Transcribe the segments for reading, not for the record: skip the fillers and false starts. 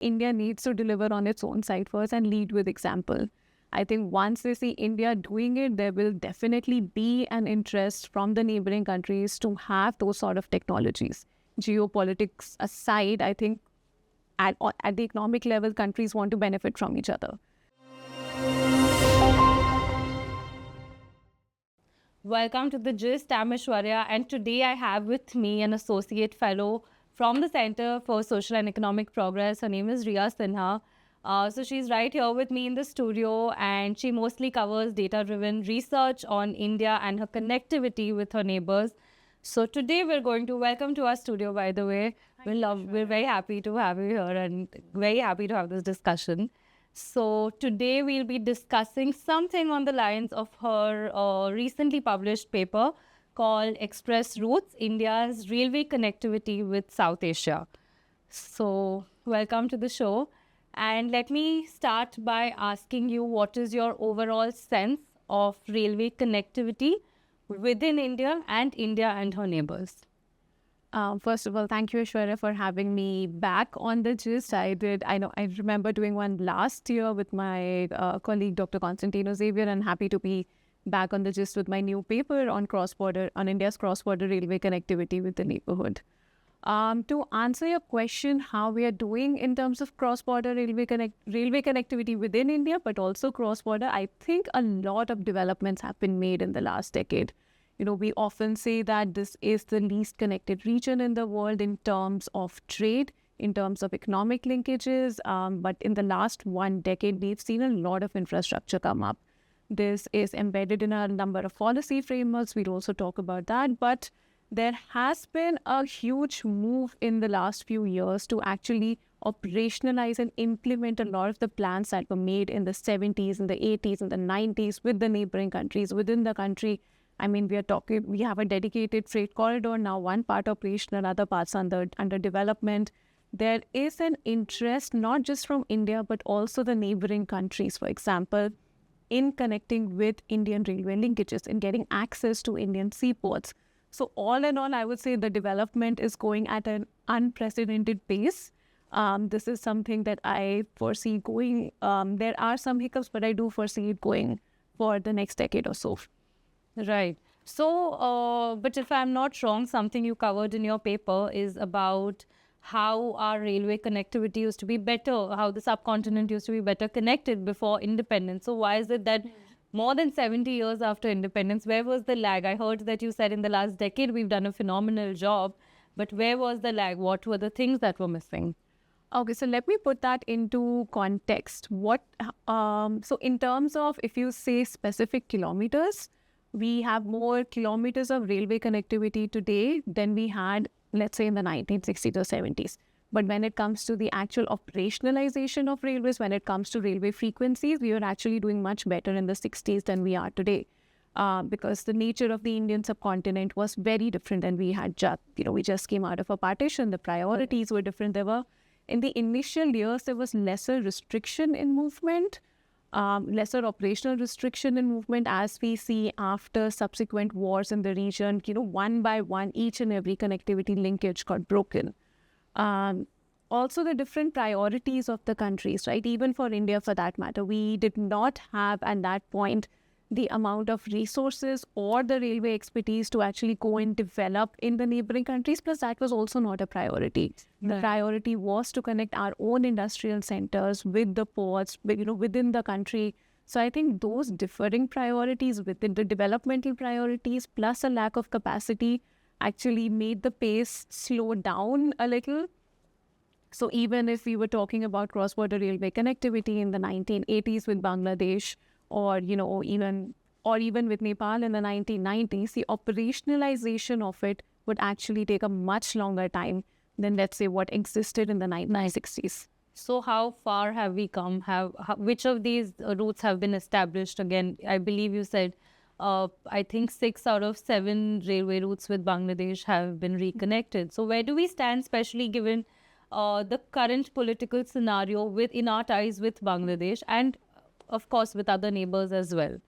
India needs to deliver on its own side first and lead with example. I think once they see India doing it, there will definitely be an interest from the neighboring countries to have those sort of technologies. Geopolitics aside, I think at the economic level, countries want to benefit from each other. Welcome to the Gist. I'm Aishwarya, and today I have with me an associate fellow from the Center for Social and Economic Progress. Her name is Riya Sinha. So she's right here with me in the studio, and she mostly covers data-driven research on India and her connectivity with her neighbors. So today we're going to welcome to our studio, by the way. We're very happy to have you here and very happy to have this discussion. So today we'll be discussing something on the lines of her recently published paper called Express Routes, India's Railway Connectivity with South Asia. So welcome to the show. And let me start by asking you, what is your overall sense of railway connectivity within India and her neighbors? First of all, thank you, Aishwarya, for having me back on the Gist. I remember doing one last year with my colleague, Dr. Constantino Xavier, and happy to be back on the Gist with my new paper on India's cross-border railway connectivity with the neighborhood. To answer your question, how we are doing in terms of cross-border railway connectivity within India, but also cross-border, I think a lot of developments have been made in the last decade. We often say that this is the least connected region in the world in terms of trade, in terms of economic linkages. But in the last 1 decade, we've seen a lot of infrastructure come up. This is embedded in a number of policy frameworks. We'll also talk about that. But there has been a huge move in the last few years to actually operationalize and implement a lot of the plans that were made in the 70s, in the 80s, in the 90s with the neighboring countries within the country. I mean, we have a dedicated freight corridor now, one part operational, other parts under development. There is an interest not just from India, but also the neighboring countries, for example, in connecting with Indian railway linkages, in getting access to Indian seaports. So all in all, I would say the development is going at an unprecedented pace. This is something that I foresee going. There are some hiccups, but I do foresee it going for the next decade or so. Right. So, but if I'm not wrong, something you covered in your paper is about how our railway connectivity used to be better, how the subcontinent used to be better connected before independence. So why is it that more than 70 years after independence, where was the lag? I heard that you said in the last decade we've done a phenomenal job, but where was the lag? What were the things that were missing? Okay, so let me put that into context. So in terms of, if you say specific kilometers, we have more kilometers of railway connectivity today than we had, let's say, in the 1960s or 70s. But when it comes to the actual operationalization of railways, when it comes to railway frequencies, we were actually doing much better in the 60s than we are today. Because the nature of the Indian subcontinent was very different, and we just came out of a partition. The priorities were different. In the initial years, there was lesser restriction in movement, lesser operational restriction in movement, as we see after subsequent wars in the region. One by one, each and every connectivity linkage got broken. Also, the different priorities of the countries, right? Even for India, for that matter, we did not have at that point the amount of resources or the railway expertise to actually go and develop in the neighboring countries. Plus, that was also not a priority. The priority was to connect our own industrial centers with the ports, within the country. So I think those differing priorities within the developmental priorities, plus a lack of capacity, actually made the pace slow down a little. So even if we were talking about cross-border railway connectivity in the 1980s with Bangladesh, or even with Nepal in the 1990s, the operationalization of it would actually take a much longer time than, let's say, what existed in the 1960s. So how far have we come? Which of these routes have been established? Again, I believe you said, I think 6 out of 7 railway routes with Bangladesh have been reconnected. So where do we stand, especially given the current political scenario in our ties with Bangladesh and, of course, with other neighbors as well?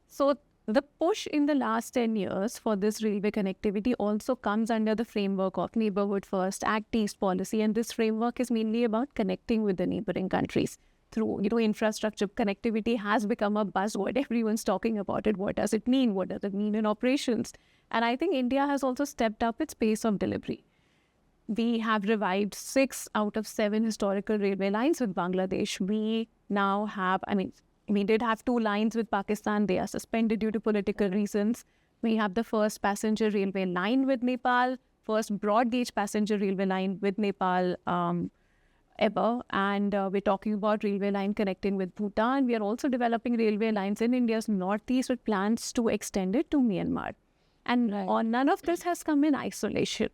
So The push in the last 10 years for this railway connectivity also comes under the framework of Neighborhood First, Act East policy, and this framework is mainly about connecting with the neighboring countries through, infrastructure. Connectivity has become a buzzword. Everyone's talking about it. What does it mean? What does it mean in operations? And I think India has also stepped up its pace of delivery. We have revived 6 out of 7 historical railway lines with Bangladesh. We now have, we did have 2 lines with Pakistan. They are suspended due to political reasons. We have the first passenger railway line with Nepal, first broad gauge passenger railway line with Nepal ever. And we're talking about railway line connecting with Bhutan. We are also developing railway lines in India's northeast with plans to extend it to Myanmar. And none of this has come in isolation.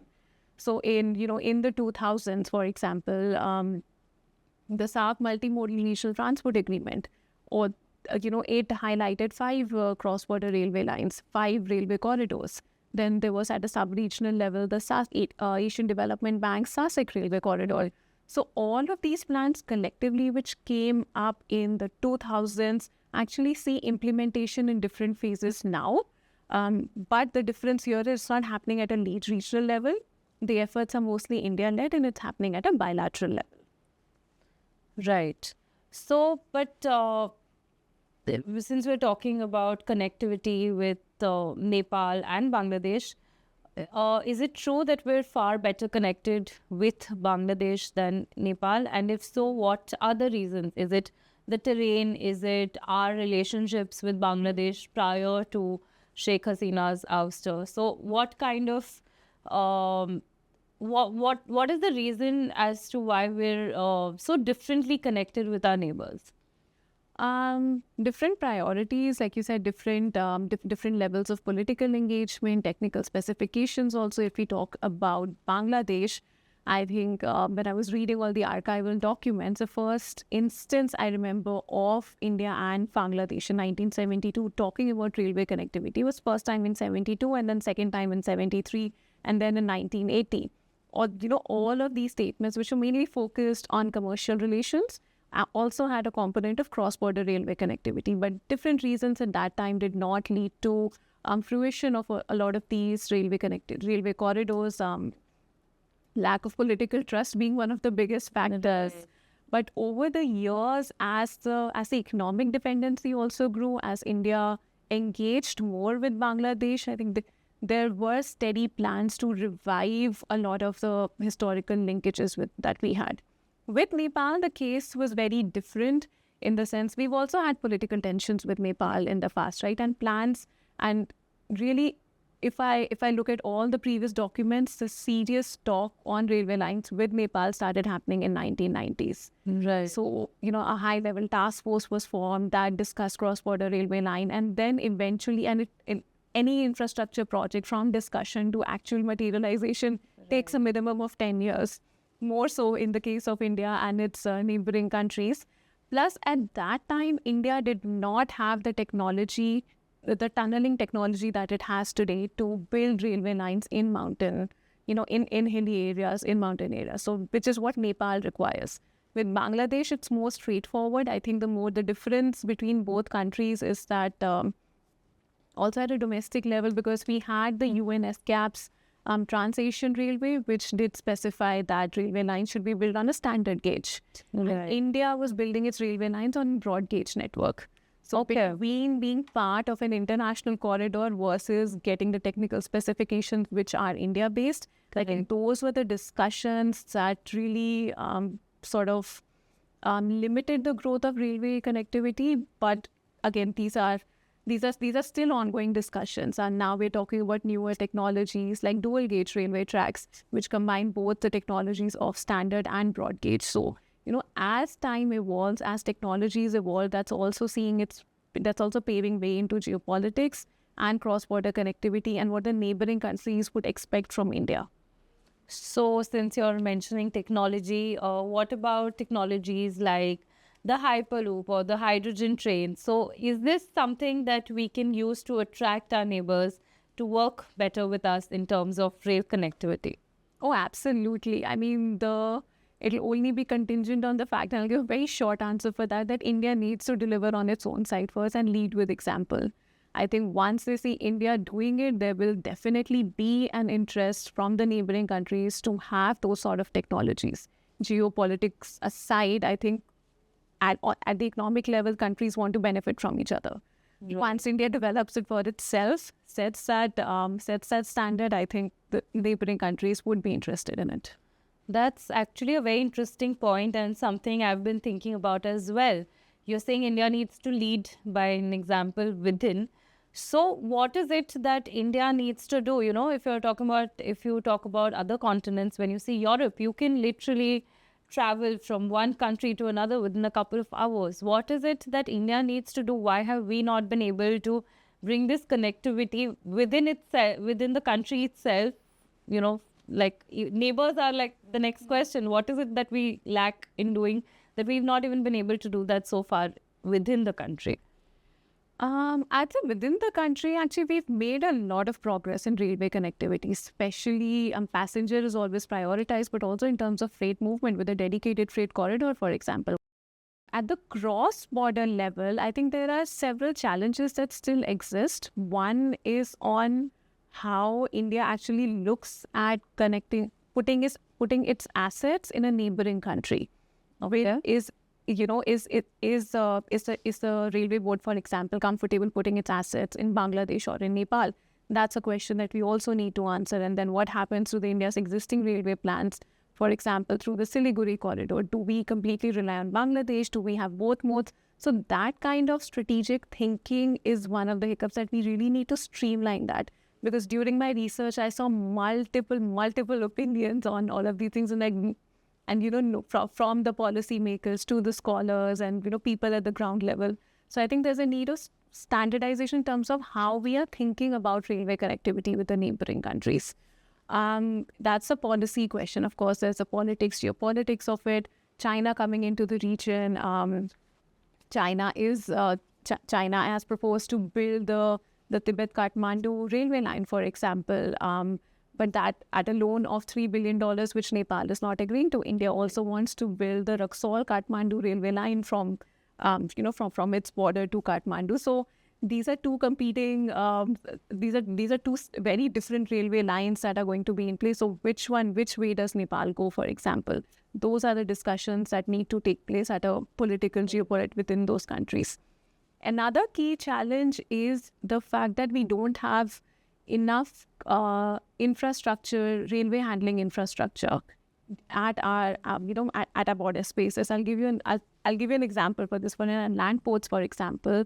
So in the 2000s, for example, the SAARC Multimodal Initial Transport Agreement, or it highlighted 5 cross-border railway lines, 5 railway corridors. Then there was at a sub-regional level the Asian Development Bank SASIC railway corridor. So all of these plans collectively, which came up in the 2000s, actually see implementation in different phases now. But the difference here is not happening at a regional level. The efforts are mostly India-led, and it's happening at a bilateral level. Right. So, but since we're talking about connectivity with Nepal and Bangladesh, is it true that we're far better connected with Bangladesh than Nepal? And if so, what are the reasons? Is it the terrain? Is it our relationships with Bangladesh prior to Sheikh Hasina's ouster? So what kind of what is the reason as to why we're so differently connected with our neighbors? Different priorities, like you said, different levels of political engagement, technical specifications. Also, if we talk about Bangladesh, I think when I was reading all the archival documents, the first instance I remember of India and Bangladesh in 1972 talking about railway connectivity was first time in 72, and then second time in 73, and then in 1980. Or all of these statements, which were mainly focused on commercial relations, also had a component of cross-border railway connectivity, but different reasons at that time did not lead to fruition of a lot of these railway corridors. Lack of political trust being one of the biggest factors. But over the years, as the economic dependency also grew, as India engaged more with Bangladesh, I think there were steady plans to revive a lot of the historical linkages that we had. With Nepal, the case was very different in the sense we've also had political tensions with Nepal in the past, right? And plans, and really, if I look at all the previous documents, the serious talk on railway lines with Nepal started happening in 1990s. Right. So, a high-level task force was formed that discussed cross-border railway line, and then eventually, in any infrastructure project from discussion to actual materialization takes a minimum of 10 years. More so in the case of India and its neighboring countries. Plus, at that time, India did not have the technology, the tunneling technology that it has today to build railway lines in mountain, in hilly areas, in mountain areas. So, which is what Nepal requires. With Bangladesh, it's more straightforward. I think the difference between both countries is that also at a domestic level, because we had the UNESCAP's Trans-Asian Railway, which did specify that railway lines should be built on a standard gauge. Right. India was building its railway lines on broad gauge network. So between being part of an international corridor versus getting the technical specifications which are India-based, I think those were the discussions that really limited the growth of railway connectivity. But again, these are still ongoing discussions, and now we're talking about newer technologies like dual gauge railway tracks, which combine both the technologies of standard and broad gauge. So, as time evolves, as technologies evolve, that's also paving way into geopolitics and cross-border connectivity and what the neighboring countries would expect from India. So, since you're mentioning technology, what about technologies like the Hyperloop or the hydrogen train? So is this something that we can use to attract our neighbors to work better with us in terms of rail connectivity? Oh, absolutely. I mean, it'll only be contingent on the fact, and I'll give a very short answer for that India needs to deliver on its own side first and lead with example. I think once they see India doing it, there will definitely be an interest from the neighboring countries to have those sort of technologies. Geopolitics aside, I think at the economic level, countries want to benefit from each other. Right. Once India develops it for itself, sets that standard, I think the neighboring countries would be interested in it. That's actually a very interesting point and something I've been thinking about as well. You're saying India needs to lead by an example within. So what is it that India needs to do? You know, if you talk about other continents, when you see Europe, you can literally travel from one country to another within a couple of hours. What is it that India needs to do? Why have we not been able to bring this connectivity within itself, within the country itself? You know, like neighbors are like the next question. What is it that we lack in doing that we've not even been able to do that so far within the country? I'd say within the country, actually, we've made a lot of progress in railway connectivity, especially passenger is always prioritized, but also in terms of freight movement with a dedicated freight corridor, for example. At the cross-border level, I think there are several challenges that still exist. One is on how India actually looks at putting its assets in a neighboring country. Okay. Is the railway board, for example, comfortable putting its assets in Bangladesh or in Nepal? That's a question that we also need to answer. And then what happens to the India's existing railway plans, for example, through the Siliguri corridor? Do we completely rely on Bangladesh? Do we have both modes? So that kind of strategic thinking is one of the hiccups that we really need to streamline that. Because during my research, I saw multiple opinions on all of these things, and from the policymakers to the scholars and people at the ground level. So I think there's a need of standardization in terms of how we are thinking about railway connectivity with the neighboring countries. That's a policy question. Of course, there's a geopolitics of it. China coming into the region. China has proposed to build the Tibet-Kathmandu railway line, for example. But that at a loan of $3 billion, which Nepal is not agreeing to. India also wants to build the Raxaul-Kathmandu railway line from its border to Kathmandu. So these are two competing, these are two very different railway lines that are going to be in place. So which way does Nepal go, for example? Those are the discussions that need to take place at a political geopolitics within those countries. Another key challenge is the fact that we don't have enough infrastructure, railway handling infrastructure at our at our border spaces. I'll give you an example for this one. In land ports, for example,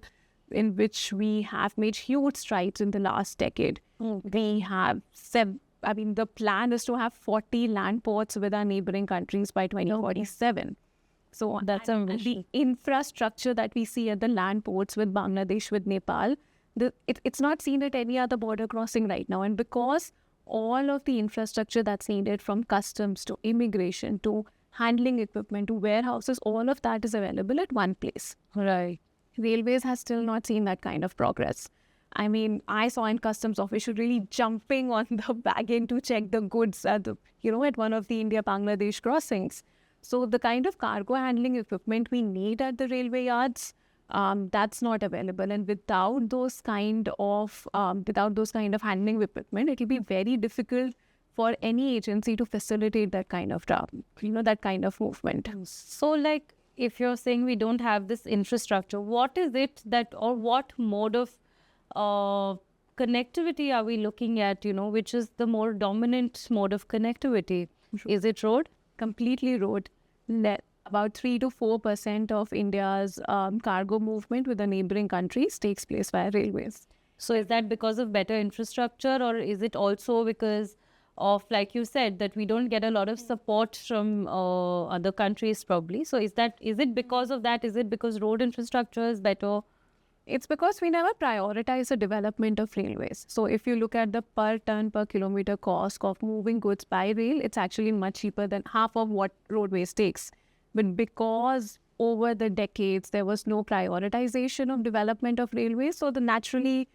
in which we have made huge strides in the last decade. We have the plan is to have 40 land ports with our neighboring countries by 2047. So that's the infrastructure that we see at the land ports with Bangladesh, with Nepal, it's not seen at any other border crossing right now. And because all of the infrastructure that's needed, from customs to immigration to handling equipment to warehouses, all of that is available at one place. Right. Railways has still not seen that kind of progress. I mean, I saw in customs official really jumping on the wagon to check the goods at one of the India-Bangladesh crossings. So the kind of cargo handling equipment we need at the railway yards, that's not available. And without those kind of handling equipment, it will be very difficult for any agency to facilitate that kind of movement. So, like, if you're saying we don't have this infrastructure, what is it or what mode of connectivity are we looking at? Which is the more dominant mode of connectivity? Is it road? Completely road. About 3 to 4% of India's cargo movement with the neighboring countries takes place via railways. So is that because of better infrastructure, or is it also because of, like you said, that we don't get a lot of support from other countries probably? So is it because of that? Is it because road infrastructure is better? It's because we never prioritize the development of railways. So if you look at the per ton per kilometer cost of moving goods by rail, it's actually much cheaper than half of what roadways takes. But because over the decades, there was no prioritization of development of railways, so naturally,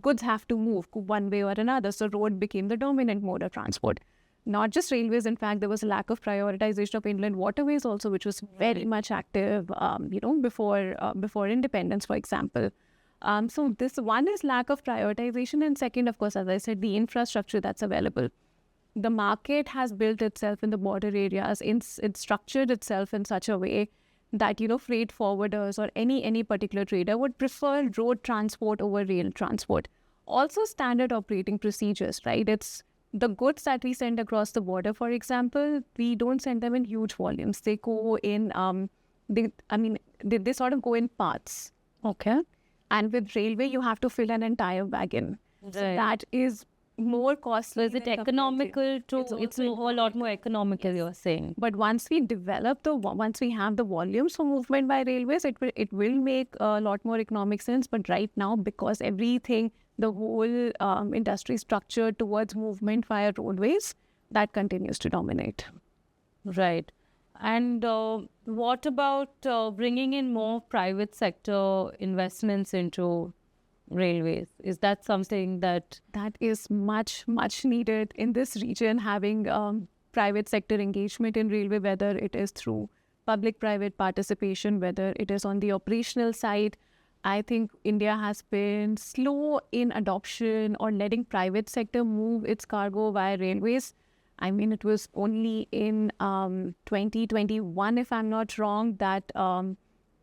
goods have to move one way or another. So road became the dominant mode of transport. Not just railways, in fact, there was a lack of prioritization of inland waterways also, which was very much active, before independence, for example. So this one is lack of prioritization, and second, of course, as I said, the infrastructure that's available. The market has built itself in the border areas. It's structured itself in such a way that, freight forwarders or any particular trader would prefer road transport over rail transport. Also, standard operating procedures, right? It's the goods that we send across the border, for example, we don't send them in huge volumes. They go in, they sort of go in parts. Okay. And with railway, you have to fill an entire wagon. So that is more costly. So is it than economical to? It's a lot more economical. Yes. You're saying. But once we have the volumes for movement by railways, it will make a lot more economic sense. But right now, because everything, the whole industry structure towards movement via roadways, that continues to dominate. Right. And what about bringing in more private sector investments into railways? Is that something that is much needed in this region, having private sector engagement in railway, whether it is through public-private participation, whether it is on the operational side. I think India has been slow in adoption or letting private sector move its cargo via railways. I mean, it was only in 2021, if I'm not wrong, that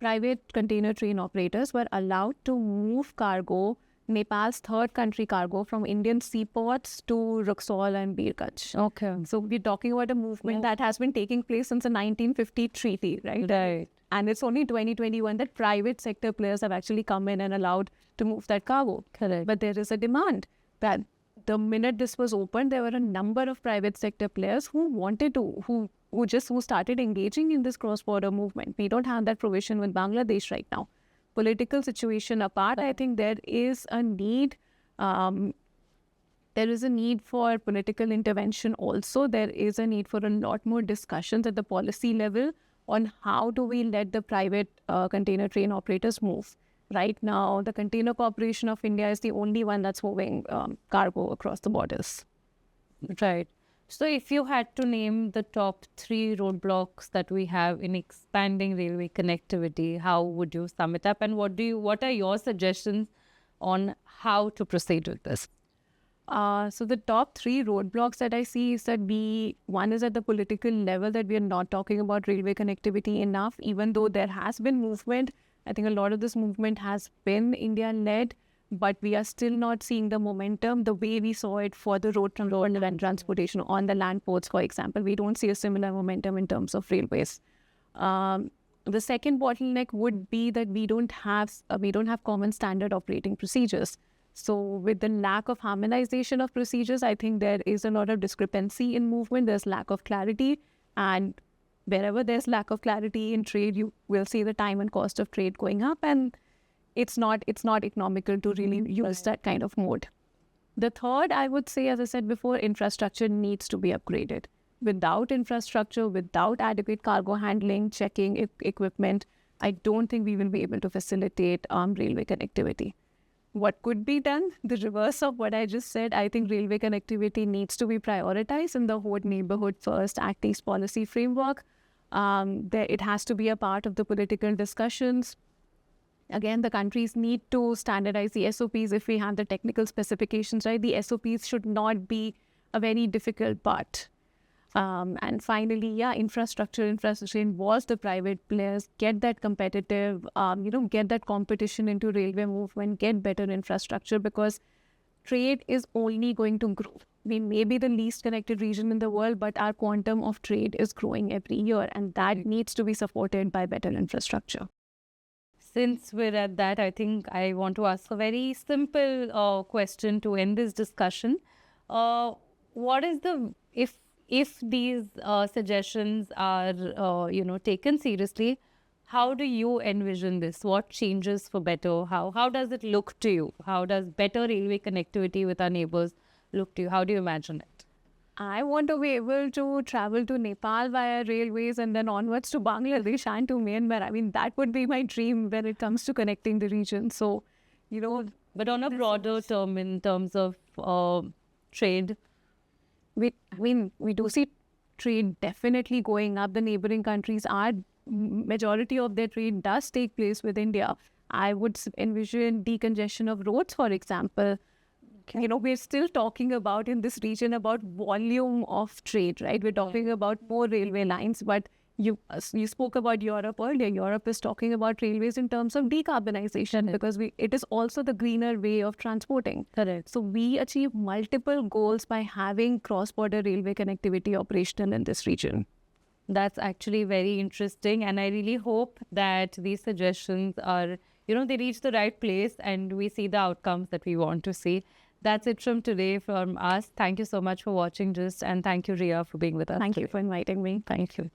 private container train operators were allowed to move cargo, Nepal's third country cargo, from Indian seaports to Ruxol and Birkach. okay? So we're talking about a movement that has been taking place since the 1950 treaty, right? Right. And it's only 2021 that private sector players have actually come in and allowed to move that cargo. Correct. But there is a demand that the minute this was opened, there were a number of private sector players who wanted to, who started engaging in this cross-border movement. We don't have that provision with Bangladesh right now. Political situation apart, I think there is a need. There is a need for political intervention also. There is a need for a lot more discussions at the policy level on how do we let the private container train operators move. Right now, the Container Corporation of India is the only one that's moving cargo across the borders. Right. So if you had to name the top 3 roadblocks that we have in expanding railway connectivity, how would you sum it up? And what are your suggestions on how to proceed with this? So the top 3 roadblocks that I see is that one is at the political level, that we are not talking about railway connectivity enough, even though there has been movement. I think a lot of this movement has been India-led, but we are still not seeing the momentum the way we saw it for the road and transportation on the land ports, for example. We don't see a similar momentum in terms of railways. The second bottleneck would be that we don't have common standard operating procedures. So with the lack of harmonization of procedures, I think there is a lot of discrepancy in movement. There's lack of clarity, and wherever there's lack of clarity in trade, you will see the time and cost of trade going up, and it's not economical to really use that kind of mode. The third, I would say, as I said before, infrastructure needs to be upgraded. Without infrastructure, without adequate cargo handling, checking equipment, I don't think we will be able to facilitate railway connectivity. What could be done? The reverse of what I just said. I think railway connectivity needs to be prioritized in the whole neighborhood first Act East policy framework. It has to be a part of the political discussions. Again, the countries need to standardize the SOPs if we have the technical specifications, right? The SOPs should not be a very difficult part. And finally, infrastructure involves the private players, get that competitive, get that competition into railway movement, get better infrastructure, because trade is only going to grow. We may be the least connected region in the world, but our quantum of trade is growing every year, and that needs to be supported by better infrastructure. Since we're at that, I think I want to ask a very simple question to end this discussion. What is if these suggestions are taken seriously, how do you envision this? What changes for better? How does it look to you? How does better railway connectivity with our neighbors look to you? How do you imagine it? I want to be able to travel to Nepal via railways and then onwards to Bangladesh and to Myanmar. I mean, that would be my dream when it comes to connecting the region. So, But on a broader term, in terms of trade, we do see trade definitely going up. The neighboring countries majority of their trade does take place with India. I would envision decongestion of roads, for example. We're still talking about in this region about volume of trade, right? We're talking about more railway lines, but you spoke about Europe earlier. Europe is talking about railways in terms of decarbonization because it is also the greener way of transporting. Correct. So we achieve multiple goals by having cross-border railway connectivity operational in this region. That's actually very interesting. And I really hope that these suggestions are, they reach the right place and we see the outcomes that we want to see. That's it from today from us. Thank you so much for watching Gist, and thank you, Ria, for being with us. Thank you for inviting me. Thank you.